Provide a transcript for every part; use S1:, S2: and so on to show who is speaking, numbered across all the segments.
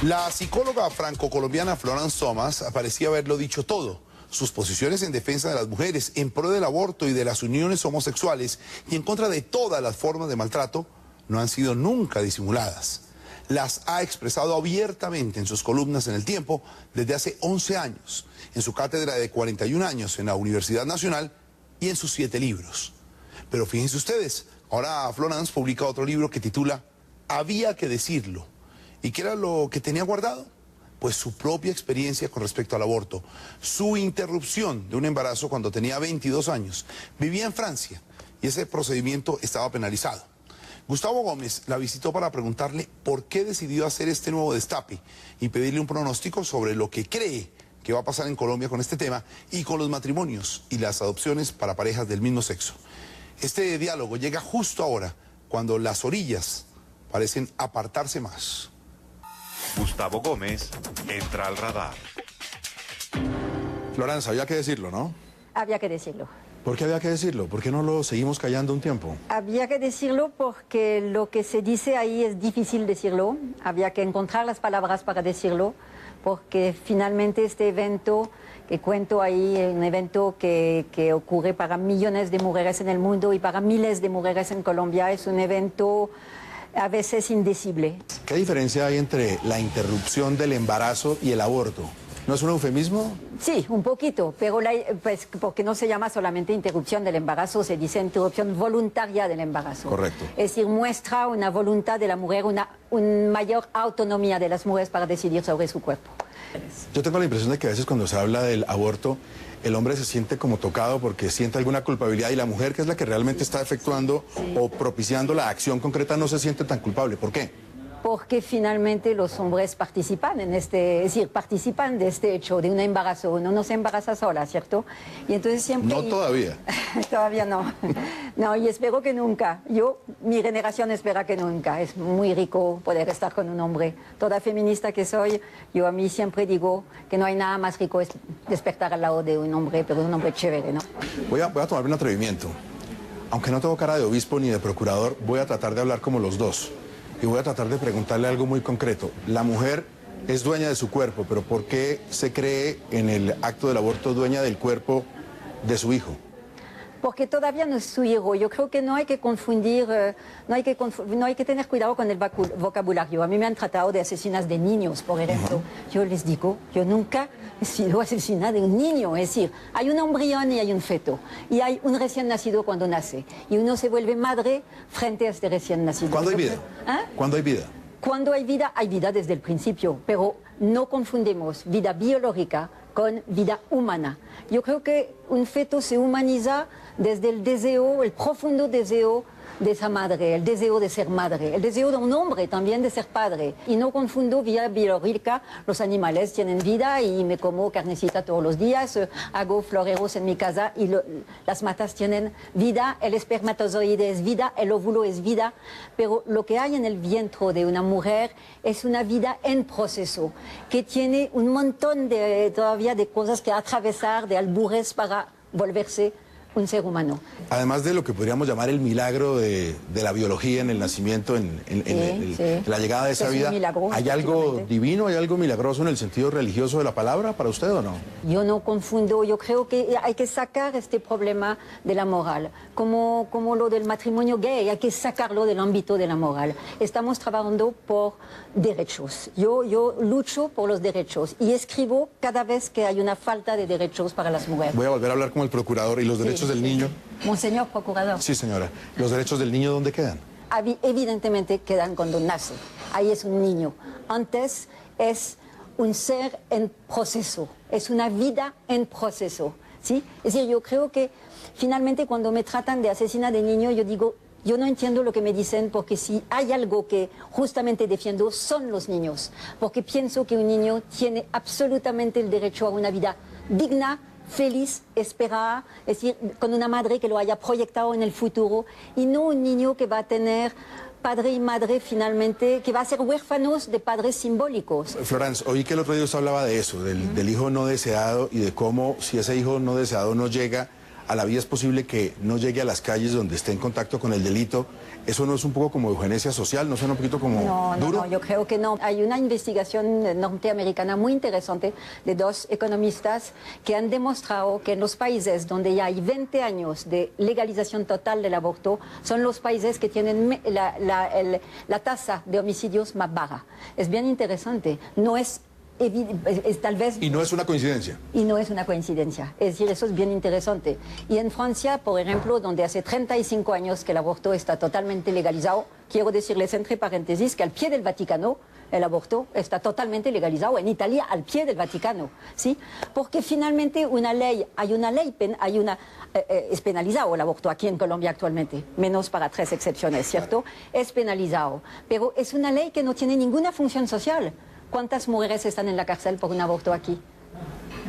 S1: La psicóloga franco-colombiana Florence Thomas parecía haberlo dicho todo. Sus posiciones en defensa de las mujeres, en pro del aborto y de las uniones homosexuales y en contra de todas las formas de maltrato no han sido nunca disimuladas. Las ha expresado abiertamente en sus columnas en El Tiempo desde hace 11 años, en su cátedra de 41 años en la Universidad Nacional y en sus 7 libros. Pero fíjense ustedes, ahora Florence publica otro libro que titula Había que decirlo. ¿Y qué era lo que tenía guardado? Pues su propia experiencia con respecto al aborto, su interrupción de un embarazo cuando tenía 22 años. Vivía en Francia y ese procedimiento estaba penalizado. Gustavo Gómez la visitó para preguntarle por qué decidió hacer este nuevo destape y pedirle un pronóstico sobre lo que cree que va a pasar en Colombia con este tema y con los matrimonios y las adopciones para parejas del mismo sexo. Este diálogo llega justo ahora, cuando las orillas parecen apartarse más.
S2: Gustavo Gómez entra al radar.
S3: Florence, había que decirlo, ¿no?
S4: Había que decirlo.
S3: ¿Por qué había que decirlo? ¿Por qué no lo seguimos callando un tiempo?
S4: Había que decirlo porque lo que se dice ahí es difícil decirlo. Había que encontrar las palabras para decirlo, porque finalmente este evento que cuento ahí, un evento que ocurre para millones de mujeres en el mundo y para miles de mujeres en Colombia, es un evento a veces indecible.
S3: ¿Qué diferencia hay entre la interrupción del embarazo y el aborto? ¿No es un eufemismo?
S4: Sí, un poquito, pero pues, porque no se llama solamente interrupción del embarazo, se dice interrupción voluntaria del embarazo.
S3: Correcto.
S4: Es decir, muestra una voluntad de la mujer, una mayor autonomía de las mujeres para decidir sobre su cuerpo.
S3: Yo tengo la impresión de que a veces cuando se habla del aborto, el hombre se siente como tocado porque siente alguna culpabilidad y la mujer, que es la que realmente está efectuando o propiciando la acción concreta, no se siente tan culpable. ¿Por qué?
S4: Porque finalmente los hombres participan en este, es decir, participan de este hecho, de un embarazo. Uno no se embaraza sola, ¿cierto? Y entonces siempre...
S3: No todavía.
S4: Todavía no. No, y espero que nunca. Mi generación espera que nunca. Es muy rico poder estar con un hombre. Toda feminista que soy, yo a mí siempre digo que no hay nada más rico es despertar al lado de un hombre, pero un hombre chévere, ¿no?
S3: Voy a tomarme un atrevimiento. Aunque no tengo cara de obispo ni de procurador, voy a tratar de hablar como los dos. Y voy a tratar de preguntarle algo muy concreto. La mujer es dueña de su cuerpo, pero ¿por qué se cree en el acto del aborto dueña del cuerpo de su hijo?
S4: Porque todavía no es su hijo. Yo creo que no hay que confundir, no hay que tener cuidado con el vocabulario. A mí me han tratado de asesinas de niños, por ejemplo. Yo les digo, yo nunca he sido asesinada de un niño. Es decir, hay un embrión y hay un feto. Y hay un recién nacido cuando nace. Y uno se vuelve madre frente a este recién nacido.
S3: ¿Cuándo hay vida?
S4: ¿Ah?
S3: ¿Cuándo hay vida?
S4: Cuando hay vida desde el principio. Pero no confundemos vida biológica con vida humana. Yo creo que un feto se humaniza desde el deseo, el profundo deseo de esa madre, el deseo de ser madre, el deseo de un hombre también de ser padre. Y no confundo vida biológica, los animales tienen vida y me como carnecita todos los días, hago floreros en mi casa y las matas tienen vida, el espermatozoide es vida, el óvulo es vida, pero lo que hay en el vientre de una mujer es una vida en proceso, que tiene un montón todavía de cosas que atravesar, de albures para volverse un ser humano.
S3: Además de lo que podríamos llamar el milagro de la biología en el nacimiento, en la llegada de esa vida, ¿hay algo divino, hay algo milagroso en el sentido religioso de la palabra para usted o no?
S4: Yo no confundo, yo creo que hay que sacar este problema de la moral, como lo del matrimonio gay, hay que sacarlo del ámbito de la moral. Estamos trabajando por derechos. Yo lucho por los derechos y escribo cada vez que hay una falta de derechos para las mujeres.
S3: Voy a volver a hablar con el procurador y los derechos del niño.
S4: Monseñor procurador.
S3: Sí, señora. ¿Los derechos del niño dónde quedan?
S4: Evidentemente quedan cuando nace. Ahí es un niño. Antes es un ser en proceso. Es una vida en proceso. ¿Sí? Es decir, yo creo que finalmente cuando me tratan de asesina de niño, yo digo, yo no entiendo lo que me dicen, porque si hay algo que justamente defiendo son los niños. Porque pienso que un niño tiene absolutamente el derecho a una vida digna, feliz, esperada, es decir, con una madre que lo haya proyectado en el futuro, y no un niño que va a tener padre y madre finalmente, que va a ser huérfanos de padres simbólicos.
S3: Florence, oí que el otro día usted hablaba de eso, del hijo no deseado y de cómo si ese hijo no deseado no llega a la vida es posible que no llegue a las calles donde esté en contacto con el delito. ¿Eso no es un poco como eugenesia social? ¿No suena un poquito como duro?
S4: No, yo creo que no. Hay una investigación norteamericana muy interesante de dos economistas que han demostrado que en los países donde ya hay 20 años de legalización total del aborto son los países que tienen la tasa de homicidios más baja. Es bien interesante. No es tal vez...
S3: Y no es una coincidencia.
S4: Y no es una coincidencia. Es decir, eso es bien interesante. Y en Francia, por ejemplo, donde hace 35 años que el aborto está totalmente legalizado, quiero decirles entre paréntesis que al pie del Vaticano el aborto está totalmente legalizado. En Italia, al pie del Vaticano, ¿sí? Porque finalmente es penalizado el aborto aquí en Colombia actualmente, menos para 3 excepciones, ¿cierto? Es penalizado. Pero es una ley que no tiene ninguna función social. ¿Cuántas mujeres están en la cárcel por un aborto aquí?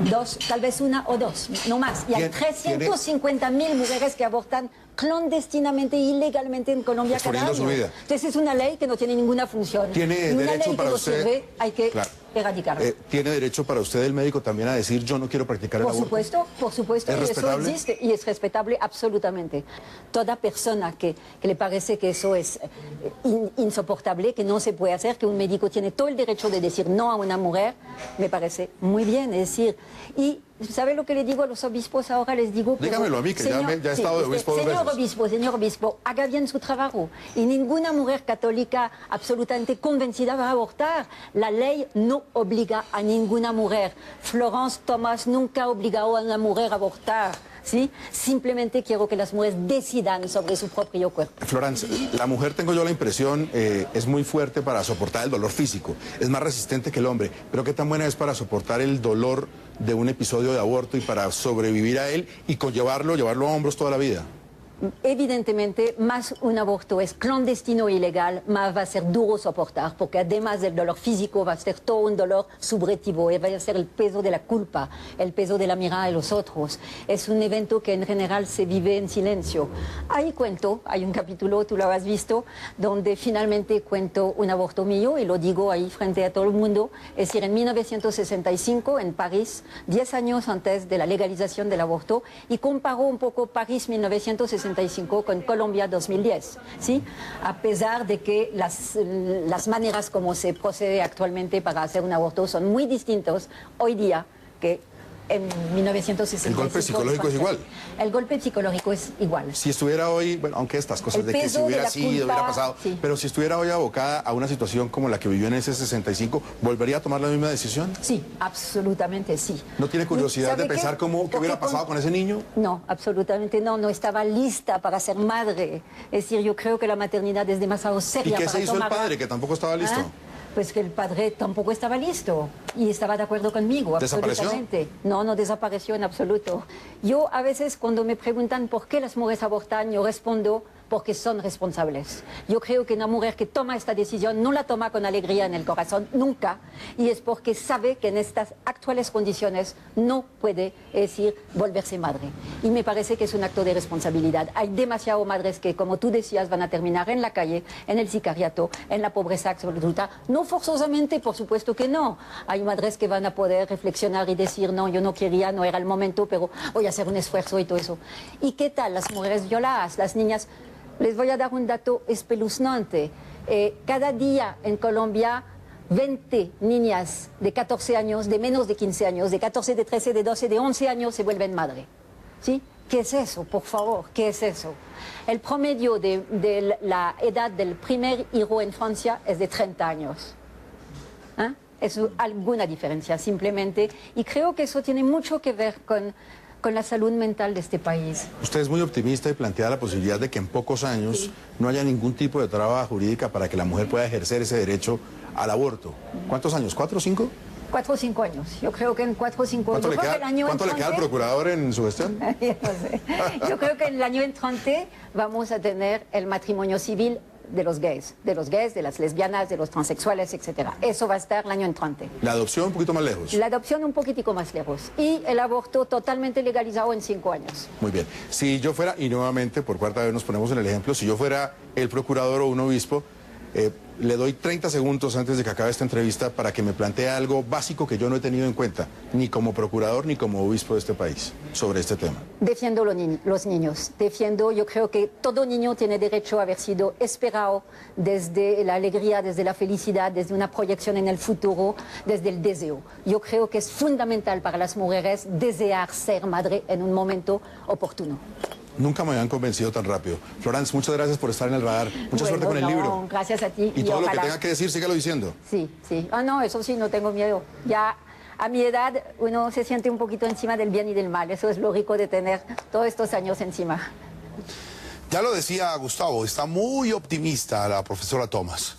S4: 2, tal vez 1 o 2, no más. Y hay 350.000 mujeres que abortan clandestinamente, ilegalmente en Colombia cada año.
S3: Su vida.
S4: Entonces es una ley que no tiene ninguna función.
S3: Tiene derecho para usted.
S4: Sirve, hay que erradicarla.
S3: ¿Tiene derecho para usted el médico también a decir yo no quiero practicar el aborto?
S4: Por supuesto,
S3: ¿Es respetable?
S4: Eso existe y es respetable absolutamente. Toda persona que le parece que eso es insoportable, que no se puede hacer, que un médico tiene todo el derecho de decir no a una mujer, me parece muy bien. Es decir, y ¿sabe lo que le digo a los obispos ahora? Les digo...
S3: Dígamelo a mí, que ya he estado de obispo 2 veces.
S4: Señor obispo, haga bien su trabajo. Y ninguna mujer católica absolutamente convencida va a abortar. La ley no obliga a ninguna mujer. Florence Thomas nunca obligó a una mujer a abortar. ¿Sí? Simplemente quiero que las mujeres decidan sobre su propio cuerpo.
S3: Florence, la mujer, tengo yo la impresión, es muy fuerte para soportar el dolor físico, es más resistente que el hombre, pero ¿qué tan buena es para soportar el dolor de un episodio de aborto y para sobrevivir a él y llevarlo a hombros toda la vida?
S4: Evidentemente, más un aborto es clandestino e ilegal, más va a ser duro soportar, porque además del dolor físico va a ser todo un dolor subjetivo, y va a ser el peso de la culpa, el peso de la mirada de los otros. Es un evento que en general se vive en silencio. Ahí cuento, hay un capítulo, tú lo has visto, donde finalmente cuento un aborto mío, y lo digo ahí frente a todo el mundo. Es decir, en 1965, en París, 10 años antes de la legalización del aborto, y comparo un poco París 1965 con Colombia 2010, ¿sí? A pesar de que las maneras como se procede actualmente para hacer un aborto son muy distintos hoy día que en 1965.
S3: ¿El golpe psicológico es igual?
S4: El golpe psicológico es igual.
S3: Si estuviera hoy, bueno, aunque estas cosas de que si hubiera sido, hubiera pasado, sí. Pero si estuviera hoy abocada a una situación como la que vivió en ese 65, ¿volvería a tomar la misma decisión?
S4: Sí, absolutamente sí.
S3: ¿No tiene curiosidad de pensar qué hubiera pasado con ese niño?
S4: No, absolutamente no estaba lista para ser madre. Es decir, yo creo que la maternidad es demasiado seria.
S3: ¿Y qué
S4: para
S3: se hizo el padre, que tampoco estaba listo?
S4: ¿Ah? Pues que el padre tampoco estaba listo y estaba de acuerdo conmigo.
S3: ¿Desapareció?
S4: Absolutamente. No desapareció en absoluto. Yo a veces cuando me preguntan por qué las mujeres abortan, yo respondo porque son responsables. Yo creo que una mujer que toma esta decisión no la toma con alegría en el corazón, nunca, y es porque sabe que en estas actuales condiciones no puede, es decir, volverse madre. Y me parece que es un acto de responsabilidad. Hay demasiadas madres que, como tú decías, van a terminar en la calle, en el sicariato, en la pobreza absoluta. No forzosamente, por supuesto que no. Hay madres que van a poder reflexionar y decir, no, yo no quería, no era el momento, pero voy a hacer un esfuerzo y todo eso. ¿Y qué tal las mujeres violadas, las niñas? Les voy a dar un dato espeluznante. Cada día en Colombia, 20 niñas de 14 años, de menos de 15 años, de 14, de 13, de 12, de 11 años se vuelven madre. ¿Sí? ¿Qué es eso, por favor? ¿Qué es eso? El promedio de la edad del primer hijo en Francia es de 30 años. ¿Ah? Es alguna diferencia, simplemente. Y creo que eso tiene mucho que ver con la salud mental de este país.
S3: Usted es muy optimista y plantea la posibilidad de que en pocos años no haya ningún tipo de traba jurídica para que la mujer pueda ejercer ese derecho al aborto. ¿Cuántos años? ¿4 o 5?
S4: 4 o 5 años. Yo creo que en 4 o 5 años.
S3: ¿Cuánto le queda al procurador en su gestión?
S4: No sé. Yo creo que en el año entrante vamos a tener el matrimonio civil de los gays, de las lesbianas, de los transexuales, etcétera. Eso va a estar el año entrante.
S3: ¿La adopción un poquito más lejos?
S4: La adopción un poquitico más lejos. Y el aborto totalmente legalizado en 5 años.
S3: Muy bien. Si yo fuera, y nuevamente por cuarta vez nos ponemos en el ejemplo, si yo fuera el procurador o un obispo, le doy 30 segundos antes de que acabe esta entrevista para que me plantee algo básico que yo no he tenido en cuenta, ni como procurador ni como obispo de este país, sobre este tema.
S4: Defiendo los niños. Yo creo que todo niño tiene derecho a haber sido esperado desde la alegría, desde la felicidad, desde una proyección en el futuro, desde el deseo. Yo creo que es fundamental para las mujeres desear ser madre en un momento oportuno.
S3: Nunca me habían convencido tan rápido. Florence, muchas gracias por estar en el radar. Mucha suerte con el libro.
S4: Gracias a ti.
S3: Y todo lo que
S4: ojalá...
S3: tenga que decir, sígalo diciendo.
S4: Sí, sí. Ah, no, eso sí, no tengo miedo. Ya a mi edad uno se siente un poquito encima del bien y del mal. Eso es lo rico de tener todos estos años encima.
S1: Ya lo decía Gustavo, está muy optimista la profesora Thomas.